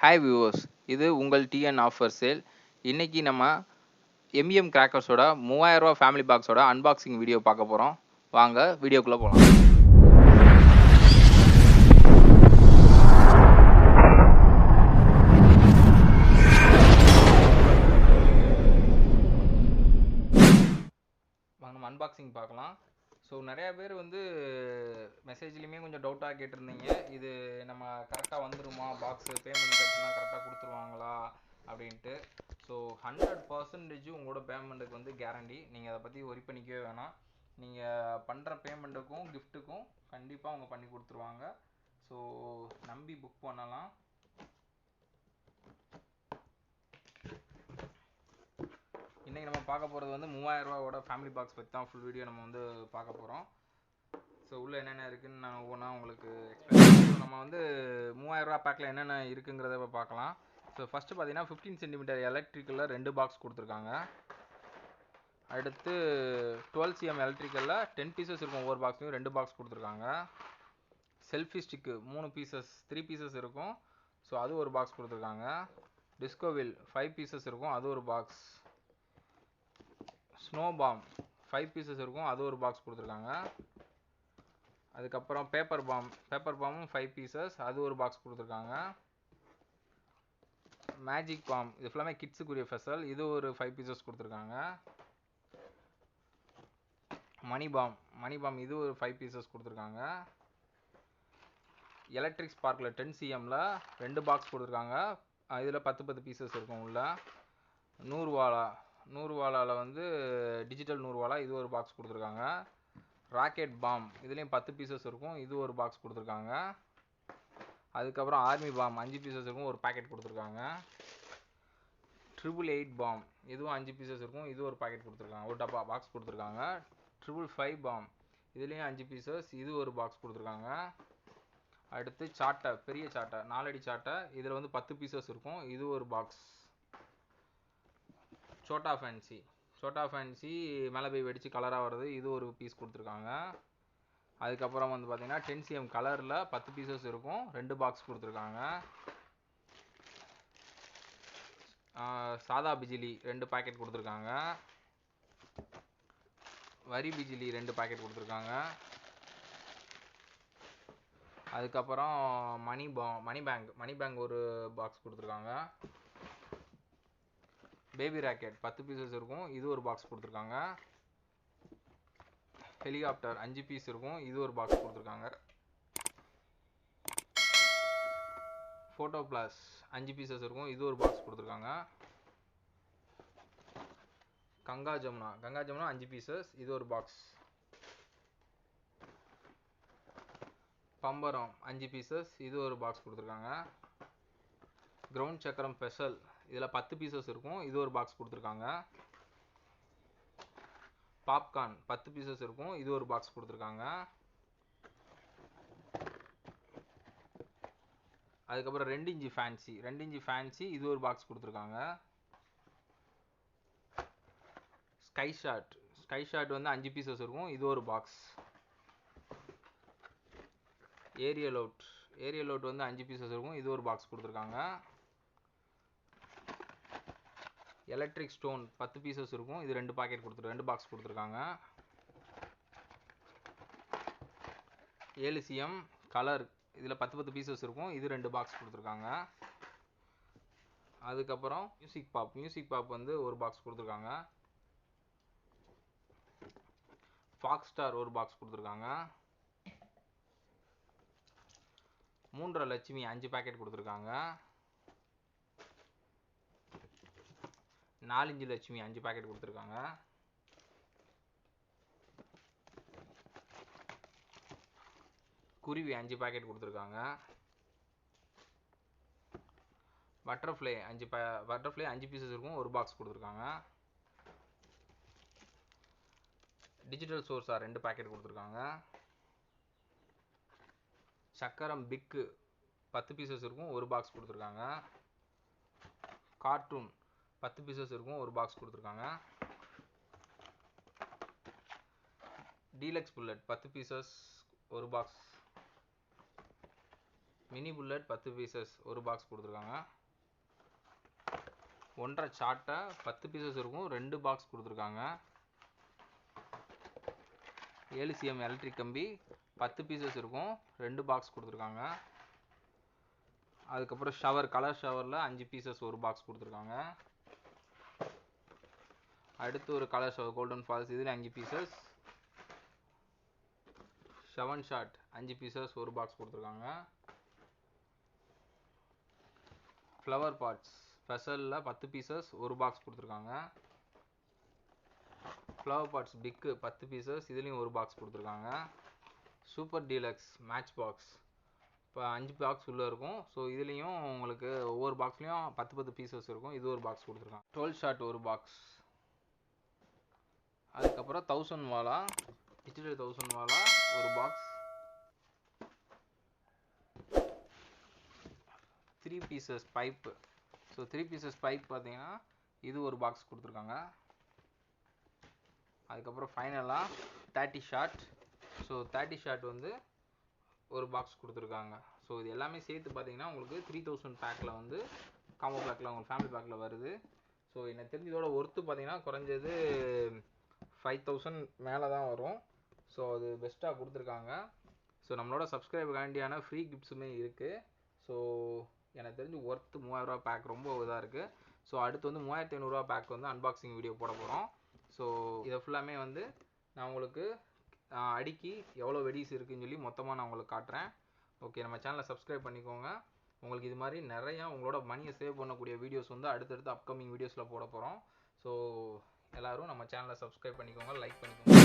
Hi viewers, இது உங்கள் TN offer sale. இன்னைக்கு நம்ம எம்இஎம் கிராக்கர்ஸோட 3000 ரூபா ஃபேமிலி பாக்ஸோட அன்பாக்சிங் வீடியோ பார்க்க போகிறோம். வாங்க வீடியோக்குள்ளே போகலாம். வாங்க நம்ம அன்பாக்சிங் பார்க்கலாம். ஸோ நிறையா பேர் மெசேஜ்லேயுமே கொஞ்சம் டவுட்டாக கேட்டிருந்தீங்க, இது நம்ம கரெக்டாக வந்துடுமா, பாக்ஸு பேமெண்ட் கட்டினா கரெக்டாக கொடுத்துருவாங்களா அப்படின்ட்டு. ஸோ 100% உங்களோட பேமெண்ட்டுக்கு கேரண்டி. நீங்கள் அதை பற்றி ஒரி பண்ணிக்கவே வேணாம். நீங்கள் பண்ணுற பேமெண்ட்டுக்கும் கிஃப்ட்டுக்கும் கண்டிப்பாக அவங்க பண்ணி கொடுத்துருவாங்க. ஸோ நம்பி புக் பண்ணலாம். இன்றைக்கி நம்ம பார்க்க போகிறது 3000 ரூபாவோட ஃபேமிலி பாக்ஸ் பற்றி தான் ஃபுல் வீடியோ நம்ம பார்க்க போகிறோம். ஸோ உள்ளே என்னென்ன இருக்குதுன்னு நான் ஒவ்வொன்றா உங்களுக்கு எக்ஸ்பிளைன். நம்ம 3000 ரூபா பேக்கில் என்னென்ன இருக்குங்கிறத பார்க்கலாம். ஸோ ஃபஸ்ட்டு பார்த்தீங்கன்னா 15 சென்டிமீட்டர் எலக்ட்ரிக்கலில் 2 பாக்ஸ் கொடுத்துருக்காங்க. அடுத்து 12 cm எலக்ட்ரிக்கலில் 10 பீசஸ் இருக்கும். ஒவ்வொரு பாக்ஸ்லையும் 2 பாக்ஸ் கொடுத்துருக்காங்க. செல்ஃபி ஸ்டிக்கு 3 பீசஸ் இருக்கும். ஸோ அது ஒரு பாக்ஸ் கொடுத்துருக்காங்க. டிஸ்கோவில் 5 பீசஸ் இருக்கும், அது ஒரு பாக்ஸ். ஸ்னோ பாம் 5 பீசஸ் இருக்கும், அது ஒரு பாக்ஸ் கொடுத்துருக்காங்க. அதுக்கப்புறம் பேப்பர் பாமும் 5 பீசஸ், அது ஒரு பாக்ஸ் கொடுத்துருக்காங்க. மேஜிக் பாம், இது ஃபுல்லாமே கிட்ஸுக்குரிய ஃபெசல், இது ஒரு 5 பீசஸ் கொடுத்துருக்காங்க. மணி பாம் இது ஒரு 5 பீசஸ் கொடுத்துருக்காங்க. எலக்ட்ரிக் ஸ்பார்க்கில் 10 cmல 2 பாக்ஸ் கொடுத்துருக்காங்க. இதில் 10 பீசஸ் இருக்கும் உள்ள. 100 வாலாவில் டிஜிட்டல் 100 வாலா, இது ஒரு பாக்ஸ் கொடுத்துருக்காங்க. ராக்கெட் பாம், இதுலேயும் 10 பீசஸ் இருக்கும், இது ஒரு பாக்ஸ் கொடுத்துருக்காங்க. அதுக்கப்புறம் ஆர்மி பாம் 5 பீசஸ் இருக்கும், ஒரு பேக்கெட் கொடுத்துருக்காங்க. 888 பாம், இதுவும் 5 பீசஸ் இருக்கும், இது ஒரு பேக்கெட் கொடுத்துருக்காங்க, ஒரு டப்பா பாக்ஸ் கொடுத்துருக்காங்க. 555 பாம், இதுலேயும் 5 பீசஸ், இது ஒரு பாக்ஸ் கொடுத்துருக்காங்க. அடுத்து சாட்டை, பெரிய சாட்டை 4 அடி சாட்டை, இதில் 10 பீசஸ் இருக்கும், இது ஒரு பாக்ஸ். சோட்டா ஃபேன்சி மேலே போய் வெடித்து கலராக வருது, இது ஒரு பீஸ் கொடுத்துருக்காங்க. அதுக்கப்புறம் பார்த்தீங்கன்னா 10 cm கலரில் 10 பீசஸ் இருக்கும், 2 பாக்ஸ் கொடுத்துருக்காங்க. சாதா பிஜிலி 2 பேக்கெட் கொடுத்துருக்காங்க. வரி பிஜிலி 2 பேக்கெட் கொடுத்துருக்காங்க. அதுக்கப்புறம் மணி பேங்க் ஒரு பாக்ஸ் கொடுத்துருக்காங்க. பேபி ராக்கெட் 10 பீசஸ் இருக்கும், இது ஒரு பாக்ஸ் கொடுத்துருக்காங்க. ஹெலிகாப்டர் 5 பீஸ் இருக்கும், இது ஒரு பாக்ஸ் கொடுத்துருக்காங்க. ஃபோட்டோ பிளாஸ் 5 பீசஸ் இருக்கும், இது ஒரு பாக்ஸ் கொடுத்துருக்காங்க. கங்கா ஜமுனா 5 பீசஸ், இது ஒரு பாக்ஸ். பம்பரம் 5 பீசஸ், இது ஒரு பாக்ஸ் கொடுத்துருக்காங்க. கிரவுண்ட் சக்கரம் ஸ்பெஷல், இதில் 10 பீசஸ் இருக்கும், இது ஒரு பாக்ஸ் கொடுத்துருக்காங்க. பாப்கார்ன் 10 பீசஸ் இருக்கும், இது ஒரு பாக்ஸ் கொடுத்துருக்காங்க. அதுக்கப்புறம் 2 இன்ச்சு ஃபேன்சி, இது ஒரு பாக்ஸ் கொடுத்துருக்காங்க. ஸ்கை ஷாட் 5 பீசஸ் இருக்கும், இது ஒரு பாக்ஸ். ஏரியல் அவுட் 5 பீசஸ் இருக்கும், இது ஒரு பாக்ஸ் கொடுத்துருக்காங்க. எலக்ட்ரிக் ஸ்டோன் 10 பீசஸ் இருக்கும், இது 2 பாக்ஸ் கொடுத்துருக்காங்க. 7 cm கலர், இதில் 10 பீசஸ் இருக்கும், இது 2 பாக்ஸ் கொடுத்துருக்காங்க. அதுக்கப்புறம் மியூசிக் பாப் ஒரு பாக்ஸ் கொடுத்துருக்காங்க. ஃபாக்ஸ் ஸ்டார் ஒரு பாக்ஸ் கொடுத்துருக்காங்க. 3 லட்சுமி 5 பேக்கெட் கொடுத்துருக்காங்க. 4 இன்ச்சு லட்சுமி 5 பேக்கெட் கொடுத்துருக்காங்க. குருவி 5 பேக்கெட் கொடுத்துருக்காங்க. பட்டர்ஃப்ளை 5 பீசஸ் இருக்கும், ஒரு பாக்ஸ் கொடுத்துருக்காங்க. டிஜிட்டல் சோர்ஸா 2 பேக்கெட் கொடுத்துருக்காங்க. சக்கரம் பிக்கு 10 பீசஸ் இருக்கும், ஒரு பாக்ஸ் கொடுத்துருக்காங்க. கார்ட்டூன் 10 பீசஸ் இருக்கும், ஒரு பாக்ஸ் கொடுத்துருக்காங்க. டீலக்ஸ் புல்லட் 10 பீசஸ், ஒரு பாக்ஸ். மினி புல்லட் 10 பீசஸ் ஒரு பாக்ஸ் கொடுத்துருக்காங்க. 1.5 சாட்டை 10 பீசஸ் இருக்கும், 2 பாக்ஸ் கொடுத்துருக்காங்க. 7 cm எலக்ட்ரிக் கம்பி 10 பீசஸ் இருக்கும், 2 பாக்ஸ் கொடுத்துருக்காங்க. அதுக்கப்புறம் ஷவர், கலர் ஷவரில் 5 பீசஸ் ஒரு பாக்ஸ் கொடுத்துருக்காங்க. அடுத்து ஒரு கலர் ஷவர் கோல்டன் ஃபால்ஸ், இதில் 5 பீசஸ். ஷவன் ஷாட் 5 பீசஸ் ஒரு பாக்ஸ் கொடுத்துருக்காங்க. ஃப்ளவர் பாட்ஸ் ஸ்பெஷலில் 10 பீசஸ் ஒரு பாக்ஸ் கொடுத்துருக்காங்க. ஃப்ளவர் பாட்ஸ் பிக்கு 10 பீசஸ், இதுலேயும் ஒரு பாக்ஸ் கொடுத்துருக்காங்க. சூப்பர் டீலக்ஸ் மேட்ச் பாக்ஸ் இப்போ 5 பாக்ஸ் உள்ளே இருக்கும். ஸோ இதுலேயும் உங்களுக்கு ஒவ்வொரு பாக்ஸ்லேயும் 10 பீசஸ் இருக்கும், இது ஒரு பாக்ஸ் கொடுத்துருக்காங்க. 12 ஷாட் ஒரு பாக்ஸ். அதுக்கப்புறம் 1000 வாலா டிஜிட்டல் 1000 வாலா ஒரு box. 3 pieces pipe. So 3 pieces pipe பார்த்தீங்கன்னா இது ஒரு பாக்ஸ் கொடுத்துருக்காங்க. அதுக்கப்புறம் ஃபைனலாக 30 ஷாட். ஸோ 30 ஷாட் வந்து ஒரு பாக்ஸ் கொடுத்துருக்காங்க. ஸோ இது எல்லாமே சேர்த்து பார்த்தீங்கன்னா உங்களுக்கு 3000 பேக்கில் வந்து காம்போ பேக்கில் உங்களுக்கு ஃபேமிலி பேக்கில் வருது. ஸோ எனக்கு தெரிஞ்சதோட ஒர்த்து பார்த்தீங்கன்னா குறைஞ்சது 5000 மேலே தான் வரும். ஸோ அது பெஸ்ட்டாக கொடுத்துருக்காங்க. ஸோ நம்மளோட சப்ஸ்கிரைபுக்காண்டியான ஃப்ரீ கிஃப்ட்ஸுமே இருக்குது. ஸோ எனக்கு தெரிஞ்சு ஒர்த்து 3000 ரூபா பேக் ரொம்ப இதாக இருக்குது. ஸோ அடுத்து வந்து 3500 ரூபா பேக் வந்து அன்பாக்சிங் வீடியோ போட போகிறோம். ஸோ இதை ஃபுல்லாமே வந்து நான் உங்களுக்கு அடுக்கி எவ்வளோ வெடிஸ் இருக்குதுன்னு சொல்லி மொத்தமாக நான் உங்களுக்கு காட்டுறேன். ஓகே, நம்ம சேனலை சப்ஸ்கிரைப் பண்ணிக்கோங்க. உங்களுக்கு இது மாதிரி நிறையா உங்களோட மணியை சேவ் பண்ணக்கூடிய வீடியோஸ் வந்து அடுத்தடுத்து அப்கமிங் வீடியோஸில் போட போகிறோம். ஸோ எல்லோரும் நம்ம சேனலை சப்ஸ்கிரைப் பண்ணிக்கோங்க, லைக் பண்ணிக்கோங்க.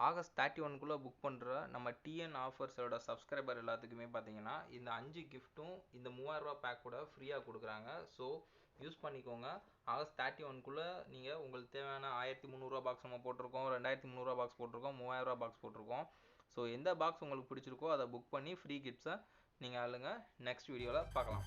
ஆகஸ்ட் 31க்குள்ளே புக் பண்ணுற நம்ம டிஎன் ஆஃபர்ஸோட சப்ஸ்கிரைபர் எல்லாத்துக்குமே பார்த்தீங்கன்னா இந்த 5 கிஃப்ட்டும் இந்த 3000 ரூபா பேக் கூட ஃப்ரீயாக கொடுக்குறாங்க. ஸோ யூஸ் பண்ணிக்கோங்க. ஆகஸ்ட் 31க்குள்ளே நீங்கள் உங்களுக்கு தேவையான 1300 ரூபா பாக்ஸ் நம்ம போட்டிருக்கோம், 2300 ரூபா பாக்ஸ் போட்டிருக்கோம், 3000 ரூபா பாக்ஸ் போட்டிருக்கோம். ஸோ எந்த பாக்ஸ் உங்களுக்கு பிடிச்சிருக்கோ அதை புக் பண்ணி ஃப்ரீ கிஃப்ட்ஸை நீங்கள் அள்ளுங்க. நெக்ஸ்ட் வீடியோவில் பார்க்கலாம்.